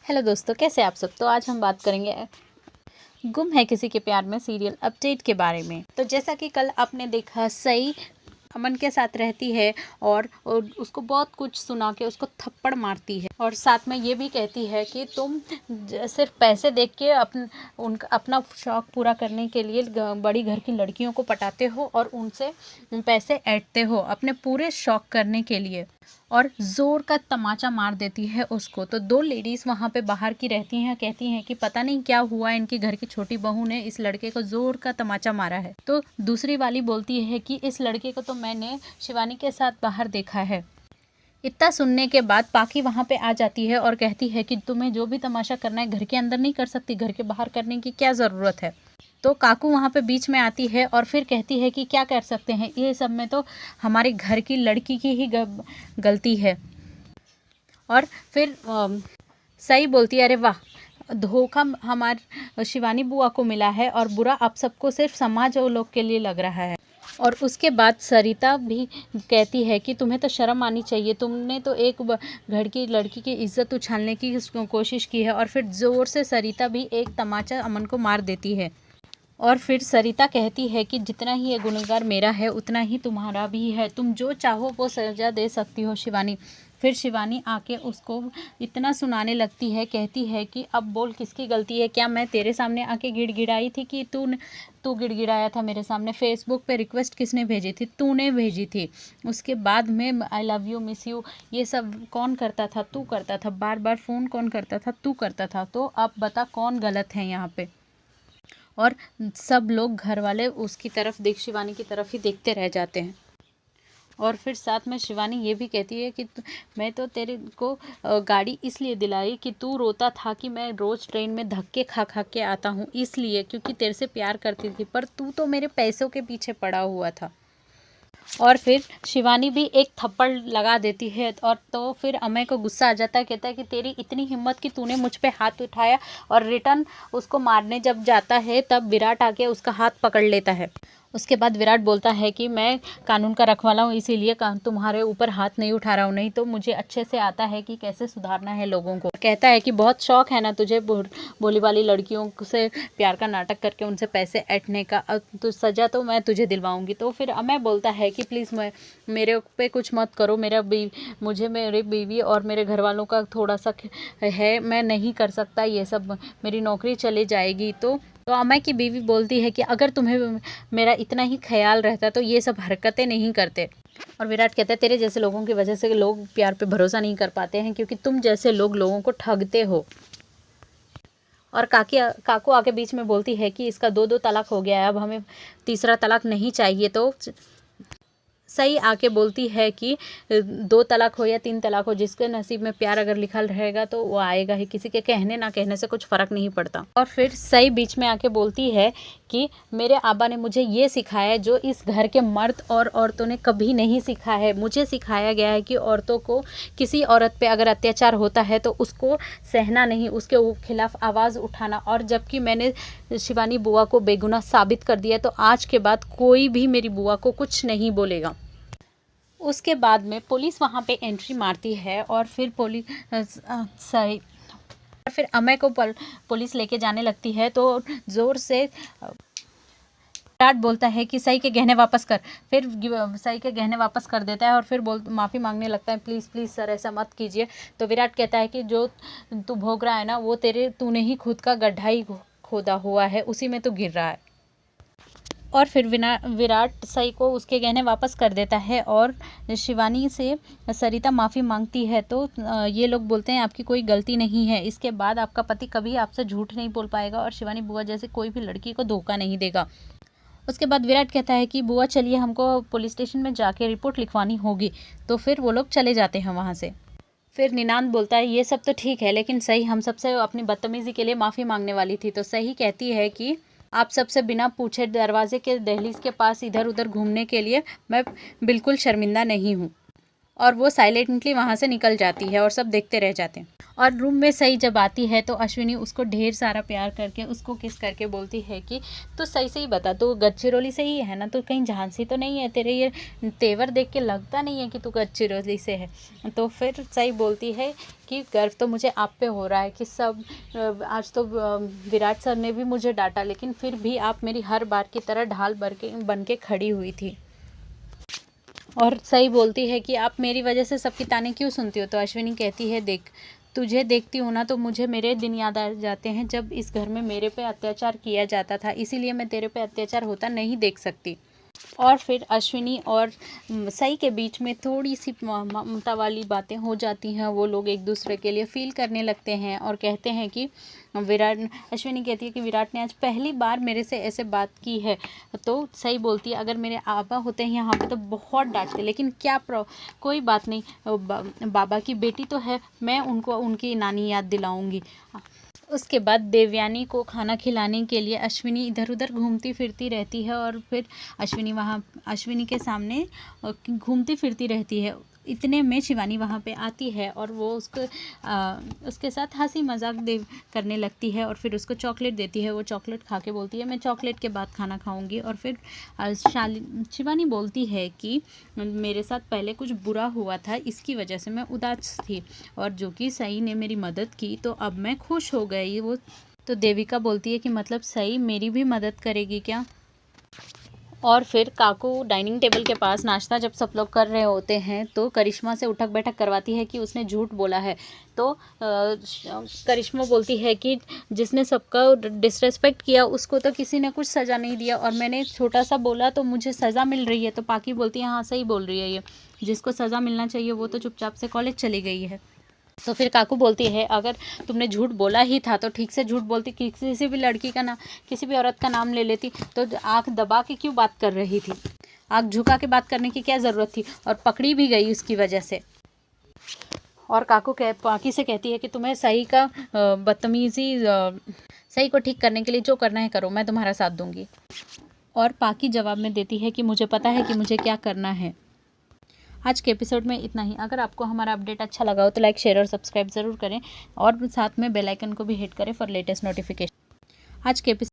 Hello दोस्तों, कैसे आप सब। तो आज हम बात करेंगे गुम है किसी के प्यार में सीरियल अपडेट के बारे में। तो जैसा कि कल आपने देखा, सई अमन के साथ रहती है और उसको बहुत कुछ सुना के उसको थप्पड़ मारती है और साथ में ये भी कहती है कि तुम सिर्फ पैसे देख के अपना शौक पूरा करने के लिए बड़ी घर की लड़कियों को पटाते हो और उनसे पैसे ऐंठते हो अपने पूरे शौक करने के लिए, और जोर का तमाचा मार देती है उसको। तो दो लेडीज वहां पे बाहर की रहती हैं, कहती हैं कि पता नहीं क्या हुआ, इनकी घर की छोटी बहू ने इस लड़के को जोर का तमाचा मारा है। तो दूसरी वाली बोलती है कि इस लड़के को तो मैंने शिवानी के साथ बाहर देखा है। इतना सुनने के बाद पाकी वहां पे आ जाती है और कहती है कि तुम्हें जो भी तमाशा करना है घर के अंदर नहीं कर सकती, घर के बाहर करने की क्या ज़रूरत है। तो काकू वहां पे बीच में आती है और फिर कहती है कि क्या कर सकते हैं, ये सब में तो हमारे घर की लड़की की ही गलती है। और फिर सही बोलती है, अरे वाह, धोखा हमारे शिवानी बुआ को मिला है और बुरा आप सबको सिर्फ समाज और लोग के लिए लग रहा है। और उसके बाद सरिता भी कहती है कि तुम्हें तो शर्म आनी चाहिए, तुमने तो एक घर की लड़की की इज्जत उछालने की कोशिश की है। और फिर जोर से सरिता भी एक तमाचा अमन को मार देती है। और फिर सरिता कहती है कि जितना ही ये गुनहगार मेरा है उतना ही तुम्हारा भी है, तुम जो चाहो वो सजा दे सकती हो शिवानी। फिर शिवानी आके उसको इतना सुनाने लगती है, कहती है कि अब बोल किसकी गलती है, क्या मैं तेरे सामने आके गिड़गिड़ाई थी कि तू गिड़गिड़ाया था मेरे सामने। फेसबुक पे रिक्वेस्ट किसने भेजी थी, तूने भेजी थी। उसके बाद में I love you, miss you, ये सब कौन करता था, तू करता था। बार बार फ़ोन कौन करता था, तू करता था। तो अब बता कौन गलत है यहाँ पे। और सब लोग घर वाले उसकी तरफ शिवानी की तरफ ही देखते रह जाते हैं। और फिर साथ में शिवानी ये भी कहती है कि मैं तो तेरे को गाड़ी इसलिए दिलाई कि तू रोता था कि मैं रोज़ ट्रेन में धक्के खा खा के आता हूँ, इसलिए क्योंकि तेरे से प्यार करती थी, पर तू तो मेरे पैसों के पीछे पड़ा हुआ था। और फिर शिवानी भी एक थप्पड़ लगा देती है। और तो फिर अमय को गुस्सा आ जाता है, कहता है कि तेरी इतनी हिम्मत कि तूने मुझ पे हाथ उठाया। और रिटर्न उसको मारने जब जाता है तब विराट आके उसका हाथ पकड़ लेता है। उसके बाद विराट बोलता है कि मैं कानून का रखवाला हूँ, इसीलिए तुम्हारे ऊपर हाथ नहीं उठा रहा हूँ, नहीं तो मुझे अच्छे से आता है कि कैसे सुधारना है लोगों को। कहता है कि बहुत शौक है ना तुझे भोली वाली लड़कियों से प्यार का नाटक करके उनसे पैसे ऐंठने का, तो सज़ा तो मैं तुझे दिलवाऊंगी। तो फिर अमय बोलता है कि प्लीज़ मेरे पे कुछ मत करो, मुझे मेरे बीवी और मेरे घर वालों का थोड़ा सा है, मैं नहीं कर सकता ये सब, मेरी नौकरी चली जाएगी। तो अमय की बीवी बोलती है कि अगर तुम्हें मेरा इतना ही ख्याल रहता तो ये सब हरकतें नहीं करते। और विराट कहता है तेरे जैसे लोगों की वजह से लोग प्यार पे भरोसा नहीं कर पाते हैं, क्योंकि तुम जैसे लोग लोगों को ठगते हो। और काकू आके बीच में बोलती है कि इसका 2 तलाक हो गया है, अब हमें तीसरा तलाक नहीं चाहिए। तो सही आके बोलती है कि 2 तलाक हो या 3 तलाक हो, जिसके नसीब में प्यार अगर लिखा रहेगा तो वो आएगा ही, किसी के कहने ना कहने से कुछ फ़र्क नहीं पड़ता। और फिर सही बीच में आके बोलती है कि मेरे आबा ने मुझे ये सिखाया है जो इस घर के मर्द और औरतों ने कभी नहीं सीखा है। मुझे सिखाया गया है कि औरतों को किसी औरत पे अगर अत्याचार होता है तो उसको सहना नहीं, उसके खिलाफ आवाज़ उठाना। और जबकि मैंने शिवानी बुआ को बेगुनाह साबित कर दिया, तो आज के बाद कोई भी मेरी बुआ को कुछ नहीं बोलेगा। उसके बाद में पुलिस वहाँ पे एंट्री मारती है और फिर सॉरी, और फिर अमय को पुलिस लेके जाने लगती है। तो ज़ोर से विराट बोलता है कि सही के गहने वापस कर। फिर सही के गहने वापस कर देता है और फिर माफ़ी मांगने लगता है, प्लीज़ प्लीज़ सर ऐसा मत कीजिए। तो विराट कहता है कि जो तू भोग रहा है ना, वो तूने ही खुद का गड्ढा ही खोदा हुआ है, उसी में तो गिर रहा है। और फिर विराट सई को उसके गहने वापस कर देता है और शिवानी से सरिता माफ़ी मांगती है। तो ये लोग बोलते हैं आपकी कोई गलती नहीं है, इसके बाद आपका पति कभी आपसे झूठ नहीं बोल पाएगा और शिवानी बुआ जैसे कोई भी लड़की को धोखा नहीं देगा। उसके बाद विराट कहता है कि बुआ चलिए, हमको पुलिस स्टेशन में जाके रिपोर्ट लिखवानी होगी। तो फिर वो लोग चले जाते हैं वहाँ से। फिर निनांद बोलता है ये सब तो ठीक है, लेकिन सही हम सबसे अपनी बदतमीज़ी के लिए माफ़ी मांगने वाली थी। तो सही कहती है कि आप सबसे बिना पूछे दरवाजे के दहलीज के पास इधर उधर घूमने के लिए मैं बिल्कुल शर्मिंदा नहीं हूँ। और वो साइलेंटली वहाँ से निकल जाती है और सब देखते रह जाते हैं। और रूम में सई जब आती है तो अश्विनी उसको ढेर सारा प्यार करके उसको किस करके बोलती है कि तो सही से ही बता, तो गडचिरोली से ही है ना, तो कहीं झांसी तो नहीं है, तेरे ये तेवर देख के लगता नहीं है कि तू गडचिरोली से है। तो फिर सई बोलती है कि गर्व तो मुझे आप पे हो रहा है कि सब आज तो विराट सर ने भी मुझे डांटा, लेकिन फिर भी आप मेरी हर बार की तरह ढाल बन के खड़ी हुई थी। और सही बोलती है कि आप मेरी वजह से सबकी ताने क्यों सुनती हो। तो अश्विनी कहती है, देख तुझे देखती हूँ ना तो मुझे मेरे दिन याद आ जाते हैं जब इस घर में मेरे पे अत्याचार किया जाता था, इसीलिए मैं तेरे पे अत्याचार होता नहीं देख सकती। और फिर अश्विनी और सई के बीच में थोड़ी सी ममता वाली बातें हो जाती हैं। वो लोग एक दूसरे के लिए फील करने लगते हैं और कहते हैं कि अश्विनी कहती है कि विराट ने आज पहली बार मेरे से ऐसे बात की है। तो सई बोलती है, अगर मेरे आबा होते हैं यहाँ पे तो बहुत डांटते, लेकिन क्या कोई बात नहीं, बाबा की बेटी तो है, मैं उनको उनकी नानी याद दिलाऊंगी। उसके बाद देवयानी को खाना खिलाने के लिए अश्विनी इधर उधर घूमती फिरती रहती है और फिर अश्विनी के सामने घूमती फिरती रहती है। इतने में शिवानी वहाँ पे आती है और वो उसके साथ हंसी मजाक करने लगती है और फिर उसको चॉकलेट देती है। वो चॉकलेट खा के बोलती है, मैं चॉकलेट के बाद खाना खाऊंगी। और फिर शिवानी बोलती है कि मेरे साथ पहले कुछ बुरा हुआ था, इसकी वजह से मैं उदास थी, और जो कि सई ने मेरी मदद की तो अब मैं खुश हो गई। वो तो देविका बोलती है कि मतलब सई मेरी भी मदद करेगी क्या। और फिर काकू डाइनिंग टेबल के पास नाश्ता जब सब लोग कर रहे होते हैं तो करिश्मा से उठक बैठक करवाती है कि उसने झूठ बोला है। तो करिश्मा बोलती है कि जिसने सबका डिसरेस्पेक्ट किया उसको तो किसी ने कुछ सज़ा नहीं दिया, और मैंने छोटा सा बोला तो मुझे सज़ा मिल रही है। तो पाकी बोलती है, हाँ सही बोल रही है, ये जिसको सज़ा मिलना चाहिए वो तो चुपचाप से कॉलेज चली गई है। तो फिर काकू बोलती है, अगर तुमने झूठ बोला ही था तो ठीक से झूठ बोलती, किसी भी लड़की का नाम, किसी भी औरत का नाम ले लेती, तो आंख दबा के क्यों बात कर रही थी, आंख झुका के बात करने की क्या ज़रूरत थी, और पकड़ी भी गई उसकी वजह से। और काकू पाकी से कहती है कि तुम्हें सही का बदतमीज़ी सही को ठीक करने के लिए जो करना है करो, मैं तुम्हारा साथ दूंगी। और पाकी जवाब में देती है कि मुझे पता है कि मुझे क्या करना है। आज के एपिसोड में इतना ही। अगर आपको हमारा अपडेट अच्छा लगा हो तो लाइक, शेयर और सब्सक्राइब ज़रूर करें, और साथ में बेल आइकन को भी हिट करें फॉर लेटेस्ट नोटिफिकेशन। आज के एपिसोड